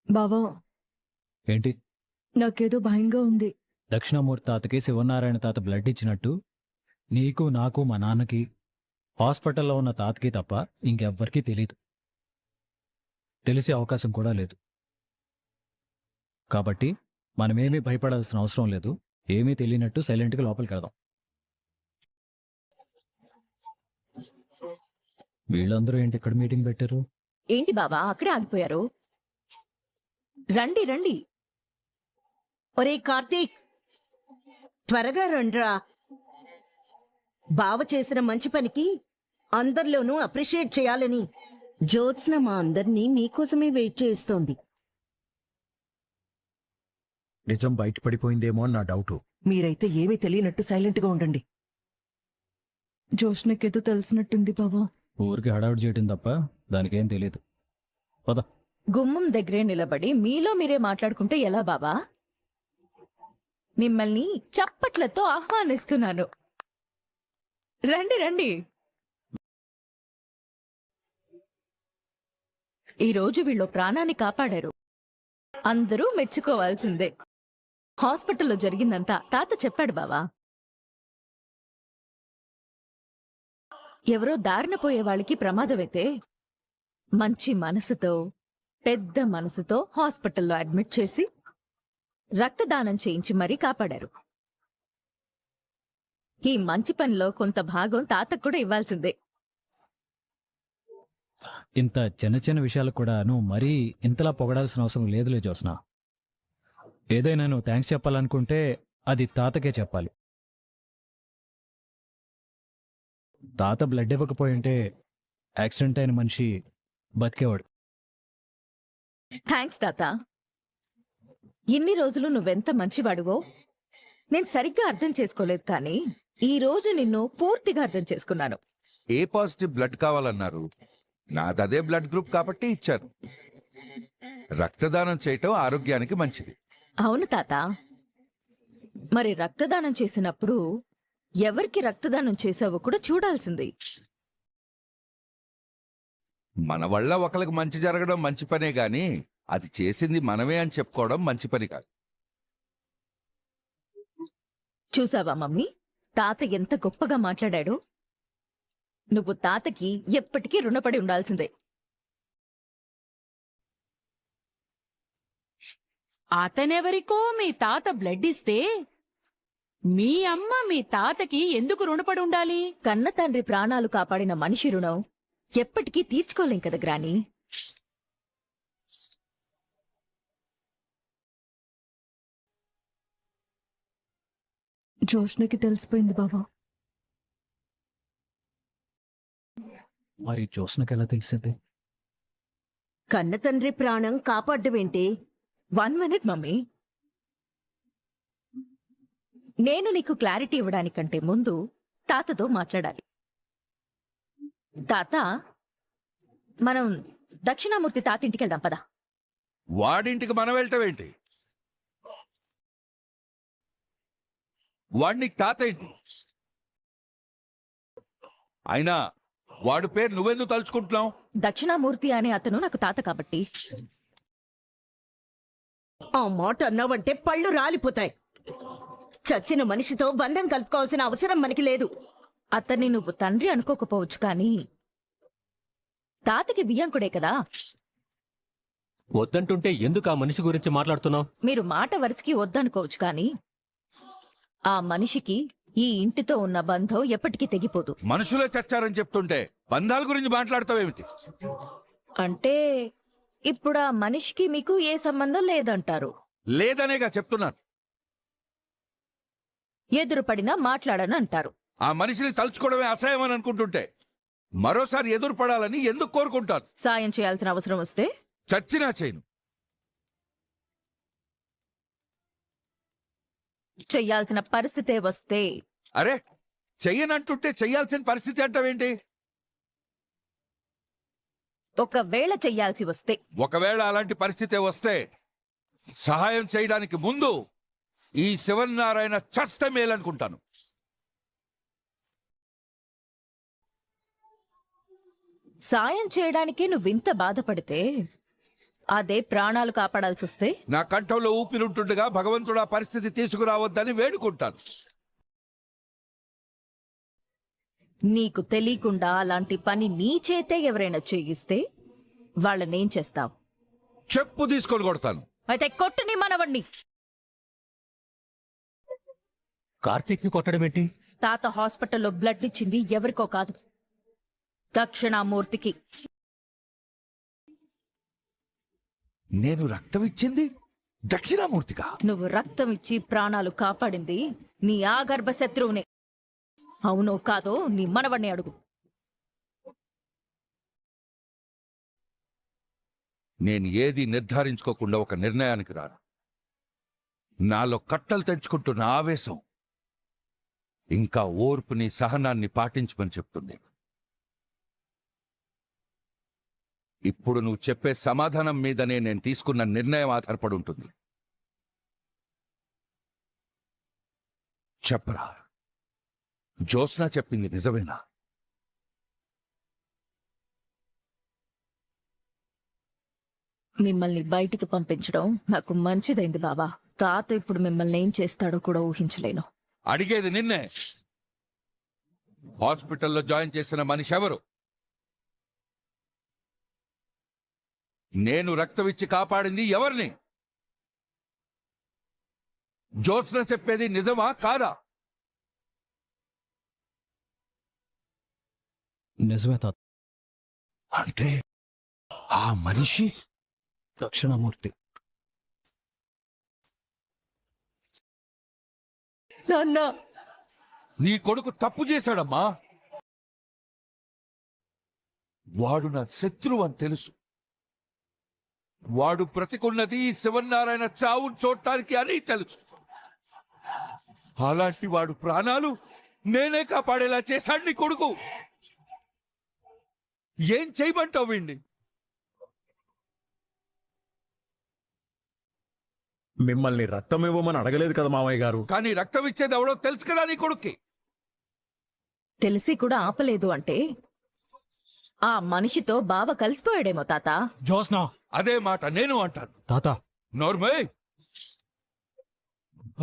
బావా, ఏంటి? నాకేదో భయంగా ఉంది. దక్షిణామూర్తి తాతకి శివనారాయణ తాత బ్లడ్ ఇచ్చినట్టు నీకు నాకు మా నాన్నకి హాస్పిటల్లో ఉన్న తాతకి తప్ప ఇంకెవ్వరికీ తెలీదు. తెలిసే అవకాశం కూడా లేదు. కాబట్టి మనమేమీ భయపడాల్సిన అవసరం లేదు. ఏమీ తెలియనట్టు సైలెంట్గా లోపలికి వెళదాం. వీళ్ళందరూ ఏంటి ఇక్కడ మీటింగ్ పెట్టారు? ఏంటి బావా అక్కడే ఆగిపోయారు? రండి రండి. ఒరే కార్తీక్, త్వరగా రండ్రా. బావ చేసిన మంచి పనికి అందరిలోనూ అప్రిషియేట్ చేయాలని జ్యోత్స్న మా అందరినీ నీకోసమే వెయిట్ చేస్తోంది. నిజం బయటపడిపోయిందేమో అని నా డౌటు. మీరైతే ఏమీ తెలియనట్టు సైలెంట్గా ఉండండి. జోష్నకేదో తెలిసినట్టుంది బావా. ఊరికి హడావుడి చేయటం తప్ప దానికేం తెలియదు. పద. గుమ్మం దగ్గరే నిలబడి మీలో మీరే మాట్లాడుకుంటే ఎలా బావా? మిమ్మల్ని చప్పట్లతో ఆహ్వానిస్తున్నాను. రండి రండి. ఈరోజు వీళ్ళు ప్రాణాన్ని కాపాడారు. అందరూ మెచ్చుకోవాల్సిందే. హాస్పిటల్లో జరిగిందంతా తాత చెప్పాడు బావా. ఎవరో దారిన పోయే వాళ్ళకి ప్రమాదమైతే మంచి మనసుతో, పెద్ద మనసుతో హాస్పిటల్లో అడ్మిట్ చేసి రక్తదానం చేయించి మరీ కాపాడారు. ఈ మంచి పనిలో కొంత భాగం తాతకు కూడా ఇవ్వాల్సిందే. ఇంత చిన్న చిన్న విషయాలకు కూడా నువ్వు మరీ ఇంతలా పొగడాల్సిన అవసరం లేదులే జోస్నా. ఏదైనా నువ్వు థ్యాంక్స్ చెప్పాలనుకుంటే అది తాతకే చెప్పాలి. తాత బ్లడ్ ఇవ్వకపోయింటే యాక్సిడెంట్ అయిన మనిషి బతికేవాడు. థ్యాంక్స్ తాత. ఇన్ని రోజులు నువ్వెంత మంచివాడువో నేను సరిగ్గా అర్థం చేసుకోలేదు, కానీ ఈ రోజు నిన్ను పూర్తిగా అర్థం చేసుకున్నాను. ఏ పాజిటివ్ బ్లడ్ కావాలన్నారు. నాదదే బ్లడ్ గ్రూప్ కాబట్టి ఇచ్చారు. రక్తదానం చేయటం ఆరోగ్యానికి మంచిది. అవును తాత. మరి రక్తదానం చేసినప్పుడు ఎవరికి రక్తదానం చేసావో కూడా చూడాల్సింది. మన వల్ల ఒకరికి మంచి జరగడం మంచి పనే గాని అది చేసింది మనమే అని చెప్పుకోవడం మంచి పని కాదు. చూసావా మమ్మీ, తాత ఎంత గొప్పగా మాట్లాడాడు. నువ్వు తాతకి ఎప్పటికీ రుణపడి ఉండాల్సిందే. అతనెవరికో మీ తాత బ్లడ్ ఇస్తే మీ అమ్మ మీ తాతకి ఎందుకు రుణపడి ఉండాలి? కన్న తండ్రి ప్రాణాలు కాపాడిన మనిషి రుణం ఎప్పటికీ తీర్చుకోలేం కదా గ్రాని. జోష్నకి తెలిసిపోయింది బావా. మరి జోస్నకి ఎలా తెలిసింది? కన్న తండ్రి ప్రాణం కాపాడ్డమేంటి? 1 మినిట్ మమ్మీ. నేను నీకు క్లారిటీ ఇవ్వడానికంటే ముందు తాతతో మాట్లాడాలి. తాత, మనం దక్షిణామూర్తి తాత ఇంటికి వెళ్దాం పదా. వాడింటికి మనం వెళ్తావేంటి? వాడిని తాత ఏంటి? అయినా వాడు పేరు నువ్వెందుకు తలుచుకుంటున్నావు? దక్షిణామూర్తి అనే అతను నాకు తాత కాబట్టి. ఆ మాట అన్నావంటే పళ్ళు రాలిపోతాయి. చచ్చిన మనిషితో బంధం కలుపుకోవాల్సిన అవసరం మనకి లేదు. అతన్ని నువ్వు తండ్రి అనుకోకపోవచ్చు, కానీ తాతకి బియ్యంకుడే కదా. వద్దంటుంటే ఎందుకు ఆ మనిషి గురించి మాట్లాడుతున్నావు? మీరు మాట వరుసకి వద్దనుకోవచ్చు, కానీ ఆ మనిషికి ఈ ఇంటితో ఉన్న బంధం ఎప్పటికీ తెగిపోదు. మనుషులే చచ్చారని చెప్తుంటే బంధాల గురించి మాట్లాడతావేమిటి? అంటే ఇప్పుడు ఆ మనిషికి మీకు ఏ సంబంధం లేదంటారు? లేదనేగా చెప్తున్నాను. ఎదురుపడినా మాట్లాడను అంటారు. ఆ మనిషిని తలుచుకోవడమే అసహ్యం అని అనుకుంటుంటే మరోసారి ఎదురు పడాలని ఎందుకు కోరుకుంటాను? సాయం చేయాల్సిన అవసరం వస్తే చచ్చినా చేయను. చెయ్యాల్సిన పరిస్థితే వస్తే? అరే, చెయ్యనంటుంటే చెయ్యాల్సిన పరిస్థితి అంటావేంటి? ఒకవేళ చెయ్యాల్సి వస్తే? ఒకవేళ అలాంటి పరిస్థితి వస్తే సహాయం చేయడానికి ముందు ఈ శివనారాయణ చస్తే మేలనుకుంటాను. సాయం చేయడానికే నువ్వింత బాధపడితే అదే ప్రాణాలు కాపాడాల్సి వస్తే నా కంఠంలో ఊపిరుంటుండగా భగవంతుడు ఆ పరిస్థితి తీసుకురావద్దని వేడుకుంటాను. నీకు తెలియకుండా అలాంటి పని నీ చేతే ఎవరైనా చేయిస్తే వాళ్ళనేం చేస్తావు? చెప్పు తీసుకొని కొడతాను. అయితే కొట్టు నీ మనవణ్ణి. కార్తీక్ ని కొట్టడం ఏంటి? తాత హాస్పిటల్లో బ్లడ్ ఇచ్చింది ఎవరికో కాదు, దక్షిణామూర్తికి. నేను రక్తం ఇచ్చింది దక్షిణామూర్తిగా? నువ్వు రక్తం ఇచ్చి ప్రాణాలు కాపాడింది నీ ఆగర్భ శత్రువునే. అవునో కాదో నీ మనవణ్ణి అడుగు. నేను ఏది నిర్ధారించుకోకుండా ఒక నిర్ణయానికి రాను. నాలో కట్టలు తెంచుకుంటున్న ఆవేశం ఇంకా ఓర్పుని సహనాన్ని పాటించమని చెప్తుంది. ఇప్పుడు నువ్వు చెప్పే సమాధానం మీదనే నేను తీసుకున్న నిర్ణయం ఆధారపడి ఉంటుంది. చెప్పరా, జ్యోత్స్న చెప్పింది నిజమేనా? మిమ్మల్ని బయటికి పంపించడం నాకు మంచిదైంది బాబా. తాత ఇప్పుడు మిమ్మల్ని ఏం చేస్తాడో కూడా ఊహించలేను. అడిగేది నిన్నే. హాస్పిటల్లో జాయిన్ చేసిన మనిషి ఎవరు? నేను రక్తం ఇచ్చి కాపాడింది ఎవరిని? జ్యోత్స్న చెప్పేది నిజమా కాదా? నిజమే తాత. అంటే ఆ మనిషి దక్షిణామూర్తి. నాన్న, నీ కొడుకు తప్పు చేశాడమ్మా. వాడు నా శత్రువు అని తెలుసు. వాడు బ్రతికున్నది ఈ శివనారాయణ చావును చూడటానికి అని తెలుసు. అలాంటి వాడు ప్రాణాలు నేనే కాపాడేలా చేశాడు నీ కొడుకు. ఏం చేయమంటావు వీణ్ణి? మిమ్మల్ని రక్తం ఇవ్వమని అడగలేదు కదా మామయ్య గారు. కానీ రక్తం ఇచ్చేది ఎవడో తెలుసు కదా నీ కొడుక్కి. తెలిసి కూడా ఆపలేదు అంటే ఆ మనిషితో బావ కలిసిపోయాడేమో తాత. జ్యోత్స్న. అదే మాట నేను అంటాను. తాత, నోర్మయ్,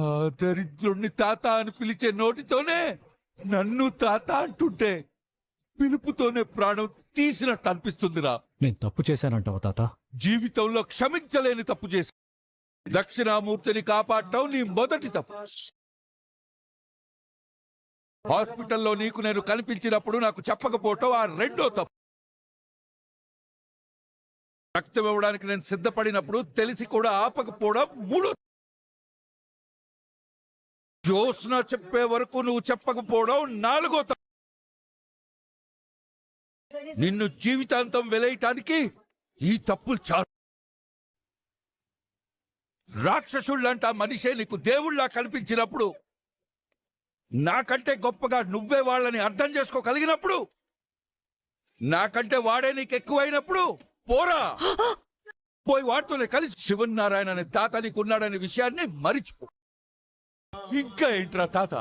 ఆ దరిద్రుణ్ణి తాత అని పిలిచే నోటితోనే నన్ను తాత అంటుంటే పిలుపుతోనే ప్రాణం తీసినట్టు అనిపిస్తుందిరా. నేను తప్పు చేశానంటావా తాత? జీవితంలో క్షమించలేని తప్పు చేసి దక్షిణామూర్తిని కాపాడటం నీ మొదటి తప్పు. హాస్పిటల్లో నీకు నేను కనిపించినప్పుడు నాకు చెప్పకపోవటం ఆ రెండో తప్పు. రక్తం ఇవ్వడానికి నేను సిద్ధపడినప్పుడు తెలిసి కూడా ఆపకపోవడం మూడో. జ్యోత్స్న చెప్పే వరకు నువ్వు చెప్పకపోవడం నాలుగో తప్పు. నిన్ను జీవితాంతం వెలేయటానికి ఈ తప్పులు చాలు. రాక్షసుళ్ళంట మనిషే నీకు దేవుళ్ళ కనిపించినప్పుడు, నాకంటే గొప్పగా నువ్వే వాళ్ళని అర్థం చేసుకోగలిగినప్పుడు, నాకంటే వాడే నీకు ఎక్కువైనప్పుడు పోరా, పోయి వాడితోనే కలిసి శివనారాయణ అనే తాత నీకున్నాడనే విషయాన్ని మరిచిపో. ఇంకా ఏంట్రా తాత,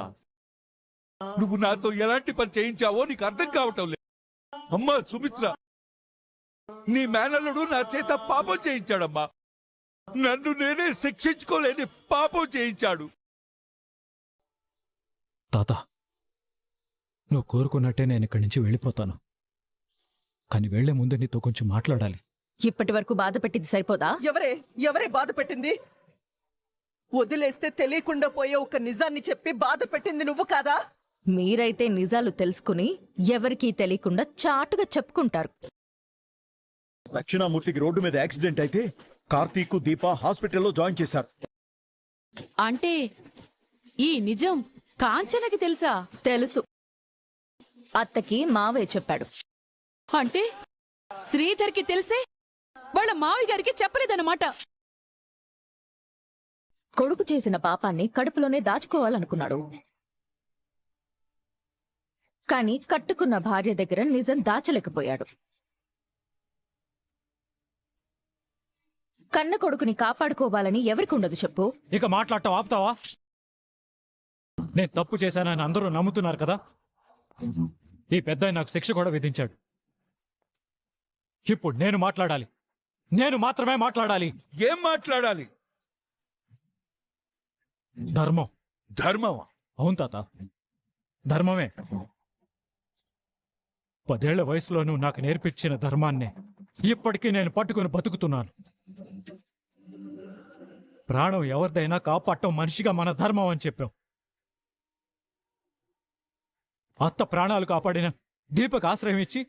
నువ్వు నాతో ఎలాంటి పని చేయించావో నీకు అర్థం కావటం లేదు. అమ్మా సుమిత్ర, నీ మేనల్లుడు నా చేత పాపం చేయించాడమ్మా. నన్ను నేనే శిక్షించుకోలేని పాపం చేయించాడు. తాత, నువ్వు కోరుకున్నట్టే నేను ఇక్కడి నుంచి వెళ్ళిపోతాను. కానీ వెళ్లే ముందు నీతో కొంచెం మాట్లాడాలి. ఇప్పటి వరకు బాధ పెట్టింది సరిపోదా? ఎవరే బాధ పెట్టింది? వదిలేస్తే తెలియకుండా పోయే ఒక నిజాన్ని చెప్పి బాధ పెట్టింది నువ్వు కాదా? మీరైతే నిజాలు తెలుసుకుని ఎవరికీ తెలియకుండా చాటుగా చెప్పుకుంటారు. దక్షిణామూర్తికి రోడ్డు మీద యాక్సిడెంట్ అయితే కార్తీక్, దీప హాస్పిటల్లో జాయిన్ చేశారు. అంటే ఈ నిజం కాంచనకి తెలుసా? తెలుసు. అత్తకి మావయ్య చెప్పాడు. అంటే శ్రీధర్కి తెలిసే వాళ్ళ మావి గారికి చెప్పలేదన్నమాట. కొడుకు చేసిన పాపాన్ని కడుపులోనే దాచుకోవాలనుకున్నాడు. కాని కట్టుకున్న భార్య దగ్గర నిజం దాచలేకపోయాడు. కన్న కొడుకుని కాపాడుకోవాలని ఎవరికుండదు చెప్పు? ఇక మాట్లాడటం ఆపుతావా? నేను తప్పు చేశానని అందరూ నమ్ముతున్నారు కదా. ఈ పెద్ద నాకు శిక్ష కూడా విధించాడు. ఇప్పుడు నేను మాట్లాడాలి. నేను మాత్రమే మాట్లాడాలి. ఏం మాట్లాడాలి? ధర్మం. ధర్మమా? అవును తాత, ధర్మమే. 10 ఏళ్ల వయసులోనూ నాకు నేర్పించిన ధర్మాన్నే ఇప్పటికీ నేను పట్టుకుని బతుకుతున్నాను. ప్రాణం ఎవరిదైనా కాపాడటం మనిషిగా మన ధర్మం అని చెప్పాం. అత్త ప్రాణాలు కాపాడిన దీపక్ ఆశ్రయం ఇచ్చి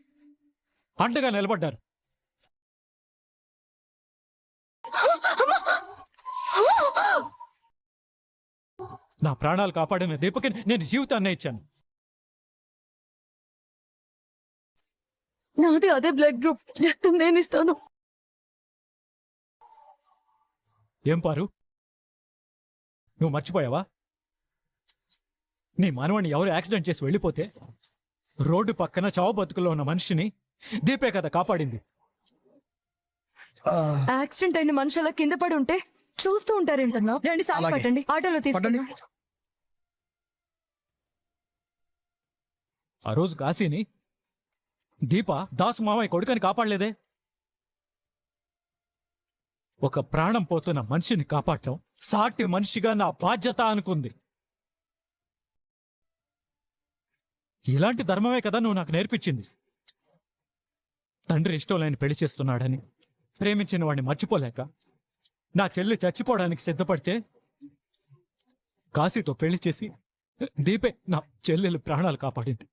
అండగా నిలబడ్డారు. నా ప్రాణాలు కాపాడిన దీపకి నేను జీవితాన్నే ఇచ్చాను. నాది అదే బ్లడ్ గ్రూప్. రక్తం నేను ఇస్తాను. ఏం పారు, నువ్వు మర్చిపోయావా? నీ మనవణ్ణి ఎవరు యాక్సిడెంట్ చేసి వెళ్ళిపోతే రోడ్డు పక్కన చావు బతుకులో ఉన్న మనిషిని దీపే కదా కాపాడింది. యాక్సిడెంట్ అయిన మనిషి అలా కింద పడి ఉంటే చూస్తూ ఉంటారేంటన్నా? రండి, సార్ పట్టండి, ఆటోలో తీసుకుంటాం. ఆ రోజు కాశీని దీప దాసు మామయ్య కొడుకని కాపాడలేదే. ఒక ప్రాణం పోతున్న మనిషిని కాపాడటం సాటి మనిషిగా నా బాధ్యత అనుకుంది. ఇలాంటి ధర్మమే కదా నువ్వు నాకు నేర్పించింది. తండ్రి ఇష్టం లేని పెళ్లి చేస్తున్నాడని ప్రేమించిన వాడిని మర్చిపోలేక నా చెల్లి చచ్చిపోవడానికి సిద్ధపడితే కాశీతో పెళ్లి చేసి దీపే నా చెల్లెలు ప్రాణాలు కాపాడింది.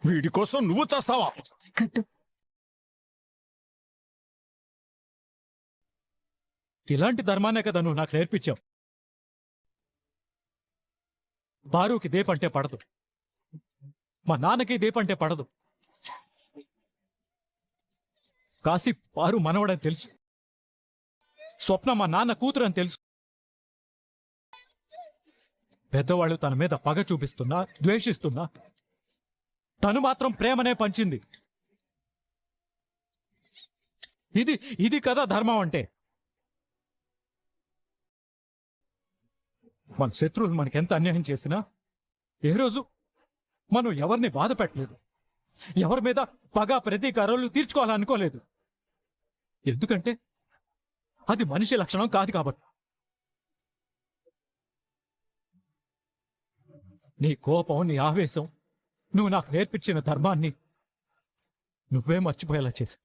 వీడి కోసం నువ్వు చేస్తావా? కట్టు. ఇలాంటి ధర్మాన్నే కదా నువ్వు నాకు నేర్పించావు. బారుకి దీపంటే పడదు, మా నాన్నకి దీపంటే పడదు. కాశీ పారు మనవడని తెలుసు, స్వప్న మా నాన్న కూతురు అని తెలుసు. పెద్దవాళ్ళు తన మీద పగ చూపిస్తున్నా, ద్వేషిస్తున్నా తను మాత్రం ప్రేమనే పంచింది. ఇది కదా ధర్మం అంటే. మన శత్రువులు మనకెంత అన్యాయం చేసినా ఏ రోజు మనం ఎవరిని బాధ పెట్టలేదు, ఎవరి మీద పగ ప్రతీకారాలు తీర్చుకోవాలనుకోలేదు. ఎందుకంటే అది మనిషి లక్షణం కాదు కాబట్టి. నీ కోపం, నీ ఆవేశం, నువ్వు నాకు నేర్పించిన ధర్మాన్ని నువ్వే మర్చిపోయేలా చేశావు.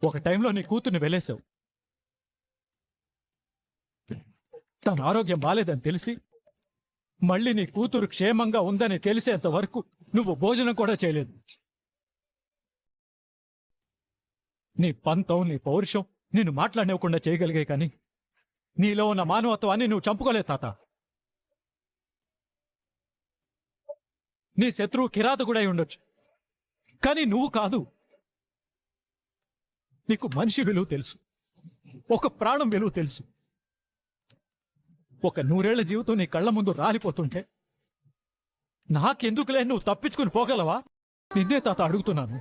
ఒక టైంలో నీ కూతుర్ని వెలేసావు. తన ఆరోగ్యం బాలేదని తెలిసి మళ్ళీ నీ కూతురు క్షేమంగా ఉందని తెలిసేంత వరకు నువ్వు భోజనం కూడా చేయలేదు. నీ పంతం, నీ పౌరుషం నిన్ను మాట్లాడనివ్వకుండా చేయగలిగే కానీ నీలో ఉన్న మానవత్వాన్ని నువ్వు చంపుకోలేదు తాత. నీ శత్రువు కిరాతకుడై ఉండొచ్చు, కానీ నువ్వు కాదు. నీకు మనిషి విలువ తెలుసు, ఒక ప్రాణం విలువ తెలుసు. ఒక 100 ఏళ్ల జీవితం నీ కళ్ళ ముందు రాలిపోతుంటే నాకెందుకులే నువ్వు తప్పించుకుని పోగలవా? నిన్నే తాత అడుగుతున్నాను.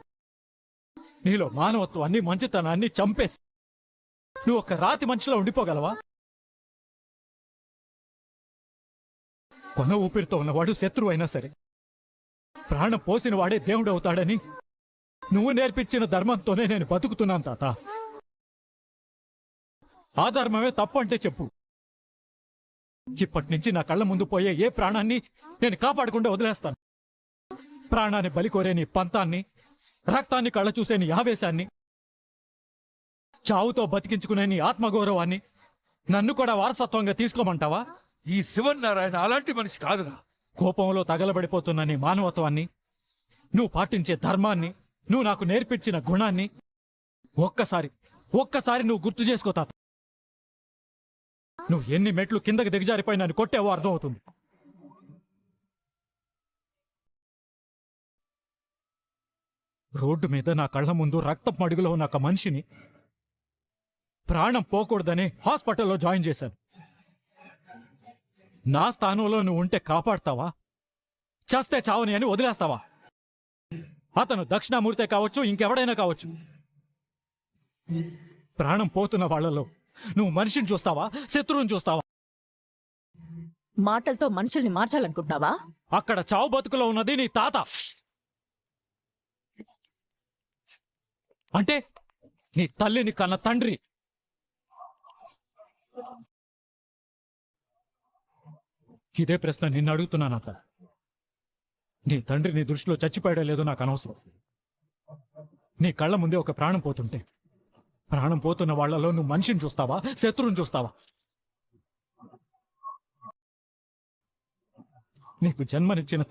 నీలో మానవత్వాన్ని, మంచితనాన్ని చంపేసి నువ్వు ఒక రాతి మనిషిలో ఉండిపోగలవా? కొన ఊపిరితో ఉన్నవాడు శత్రువు అయినా సరే ప్రాణం పోసిన వాడే దేవుడు అవుతాడని నువ్వు నేర్పించిన ధర్మంతోనే నేను బతుకుతున్నాను తాత. ఆ ధర్మమే తప్పు అంటే చెప్పు. ఇప్పటి నుంచి నా కళ్ళ ముందు పోయే ఏ ప్రాణాన్ని నేను కాపాడకుండా వదిలేస్తాను. ప్రాణాన్ని బలికోరే నీ పంతాన్ని, రక్తాన్ని కళ్ళ చూసే నీ ఆవేశాన్ని, చావుతో బతికించుకునే నీ ఆత్మగౌరవాన్ని నన్ను కూడా వారసత్వంగా తీసుకోమంటావా? ఈ శివనారాయణ అలాంటి మనిషి కాదురా. కోపంలో తగలబడిపోతున్న నీ మానవత్వాన్ని, నువ్వు పాటించే ధర్మాన్ని, నువ్వు నాకు నేర్పించిన గుణాన్ని ఒక్కసారి నువ్వు గుర్తు చేసుకో తాత. నువ్వు ఎన్ని మెట్లు కిందకి దిగజారిపోయి నన్ను కొట్టేవో అర్థమవుతుంది. రోడ్డు మీద నా కళ్ళ ముందు రక్తపు మడుగులో ఉన్న ఒక మనిషిని ప్రాణం పోకూడదని హాస్పిటల్లో జాయిన్ చేశాను. నా స్థానంలో నువ్వు ఉంటే కాపాడతావా? చస్తే చావని అని వదిలేస్తావా? అతను దక్షిణామూర్తే కావచ్చు, ఇంకెవడైనా కావచ్చు. ప్రాణం పోతున్న వాళ్లలో నువ్వు మనిషిని చూస్తావా, శత్రువుని చూస్తావా? మాటలతో మనుషుల్ని మార్చాలనుకుంటున్నావా? అక్కడ చావు బతుకులో ఉన్నది నీ తాత. అంటే నీ తల్లిని కన్న తండ్రి. ఇదే ప్రశ్న నిన్ను అడుగుతున్నాను అత్త. నీ తండ్రి నీ దృష్టిలో చచ్చిపోయాడో లేదో నాకు అనవసరం. నీ కళ్ళ ముందే ఒక ప్రాణం పోతుంటే ప్రాణం పోతున్న వాళ్లలో నువ్వు మనిషిని చూస్తావా, శత్రువుని చూస్తావా? నీకు జన్మనిచ్చిన తండ్రి